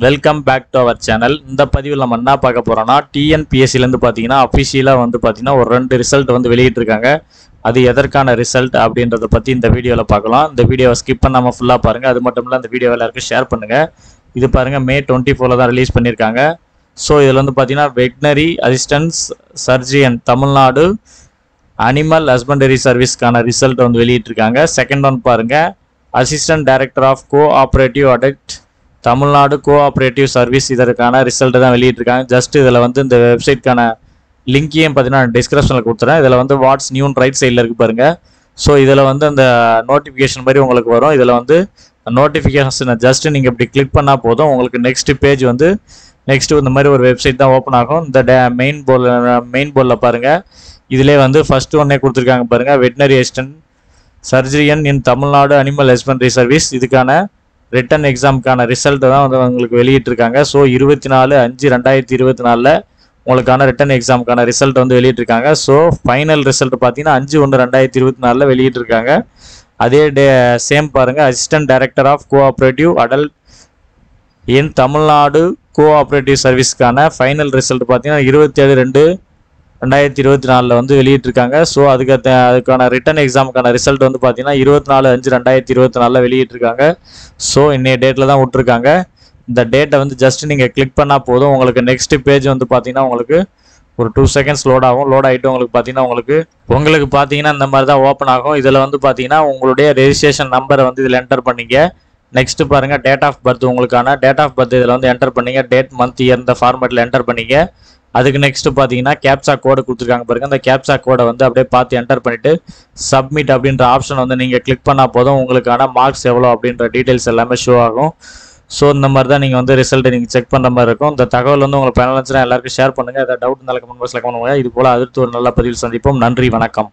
Welcome back to our channel. இந்த பதிவில் நம்ம என்ன பார்க்க போகிறோம்னா, டிஎன்பிஎஸ்சிலேருந்து பார்த்தீங்கன்னா அஃபிஷியலாக வந்து பார்த்தீங்கன்னா ஒரு 2 ரிசல்ட் வந்து வெளியிட்டிருக்காங்க. அது எதற்கான ரிசல்ட் அப்படின்றத பற்றி இந்த வீடியோவில் பார்க்கலாம். இந்த வீடியோவை ஸ்கிப் பண்ணாமல் ஃபுல்லாக பாருங்கள். அது மட்டும் இல்லை, இந்த வீடியோவை எல்லாருக்கும் ஷேர் பண்ணுங்கள். இது பாருங்கள், May 24 தான் ரிலீஸ் பண்ணியிருக்காங்க. ஸோ இதில் வந்து பார்த்தீங்கன்னா veterinary assistant surgeon Tamil Nadu animal husbandry சர்வீஸ்க்கான ரிசல்ட் வந்து வெளியிட்டிருக்காங்க. செகண்ட் ஒன் பாருங்கள், அசிஸ்டன்ட் டைரக்டர் ஆஃப் கோஆப்ரேட்டிவ் அடக்ட் தமிழ்நாடு கோஆப்ரேட்டிவ் சர்வீஸ், இதற்கான ரிசல்ட் தான் வெளியிட்டிருக்காங்க. ஜஸ்ட் இதில் வந்து இந்த வெப்சைட்கான லிங்கையும் பார்த்தீங்கன்னா டிஸ்கிரிப்ஷனில் கொடுத்துறேன். இதில் வந்து வாட்ஸ் நியூன் ரைட் சைடில் இருக்குது பாருங்கள். ஸோ இதில் வந்து அந்த நோட்டிஃபிகேஷன் மாதிரி உங்களுக்கு வரும். இதில் வந்து நோட்டிஃபிகேஷன் ஜஸ்ட் நீங்கள் இப்படி கிளிக் பண்ணால் போதும், உங்களுக்கு நெக்ஸ்ட் பேஜ் வந்து இந்த மாதிரி ஒரு வெப்சைட் தான் ஓப்பன் ஆகும். இந்த மெயின் போர்டில் பாருங்கள், இதிலே வந்து ஃபஸ்ட்டு ஒன்னே கொடுத்துருக்காங்க பாருங்கள், வெட்னரி அசிஸ்டன்ட் சர்ஜரியன் இன் தமிழ்நாடு அனிமல் ஹஸ்பண்டரி சர்வீஸ். இதுக்கான ரிட்டன் எக்ஸாமுக்கான ரிசல்ட் தான் வந்து உங்களுக்கு வெளியிட்டிருக்காங்க. ஸோ 24/5/2024 உங்களுக்கான ரிட்டன் எக்ஸாமுக்கான ரிசல்ட் வந்து வெளியிட்டிருக்காங்க. ஸோ ஃபைனல் ரிசல்ட் பார்த்தீங்கன்னா 5/1/2024 வெளியிட்டிருக்காங்க. அதே சேம் பாருங்கள், அசிஸ்டன்ட் டைரக்டர் ஆஃப் கோஆப்ரேட்டிவ் அடல்ட் இன் தமிழ்நாடு கோஆப்ரேட்டிவ் சர்வீஸ்க்கான ஃபைனல் ரிசல்ட் பார்த்தீங்கன்னா 27/2/2024 வந்து வெளியிட்டிருக்காங்க. ஸோ அதுக்கான ரிட்டன் எக்ஸாமுக்கான ரிசல்ட் வந்து பார்த்தீங்கன்னா 24/5/2024 வெளியிட்டிருக்காங்க. ஸோ இன்னைய டேட்டில் தான் விட்டுருக்காங்க. இந்த டேட்டை வந்து ஜஸ்ட் நீங்கள் கிளிக் பண்ணால் போதும், உங்களுக்கு நெக்ஸ்ட் பேஜ் வந்து பார்த்தீங்கன்னா உங்களுக்கு ஒரு 2 செகண்ட்ஸ் லோட் ஆகும். லோட் ஆகிட்டு உங்களுக்கு பார்த்தீங்கன்னா இந்த மாதிரி தான் ஓப்பன் ஆகும். இதில் வந்து பார்த்தீங்கன்னா உங்களுடைய ரெஜிஸ்ட்ரேஷன் நம்பரை வந்து இதில் என்டர் பண்ணிங்க. நெக்ஸ்ட் பாருங்கள், டேட் ஆஃப் பர்த், உங்களுக்கான டேட் ஆஃப் பர்த் இதில் வந்து என்டர் பண்ணிங்க. டேட், மந்த், இயர் இந்த ஃபார்மேட்டில் என்டர் பண்ணிங்க. அதுக்கு நெக்ஸ்ட் பார்த்தீங்கன்னா கேப்சா கோடு கொடுத்துருக்காங்க பாருங்கள். அந்த கேப்சா கோடை வந்து அப்படியே பார்த்து என்டர் பண்ணிவிட்டு சப்மிட் அப்படின்ற ஆப்ஷன் வந்து நீங்கள் கிளிக் பண்ணால் போதும், உங்களுக்கான மார்க்ஸ் எவ்வளோ அப்படின்ற டீட்டெயில்ஸ் எல்லாமே ஷோ ஆகும். ஸோ இந்த மாதிரி தான் நீங்கள் வந்து ரிசல்ட்டை நீங்கள் செக் பண்ணுற மாதிரி இருக்கும். இந்த தகவல் வந்து உங்களுக்கு பயனுள்ள எல்லாருக்கும் ஷேர் பண்ணுங்கள். ஏதாவது டவுட் இருந்தாலும் கமெண்ட் பாக்ஸில் கமெண்ட் பண்ணுங்கள். இது போல் அடுத்து ஒரு நல்ல பதிவில் சந்திப்போம். நன்றி, வணக்கம்.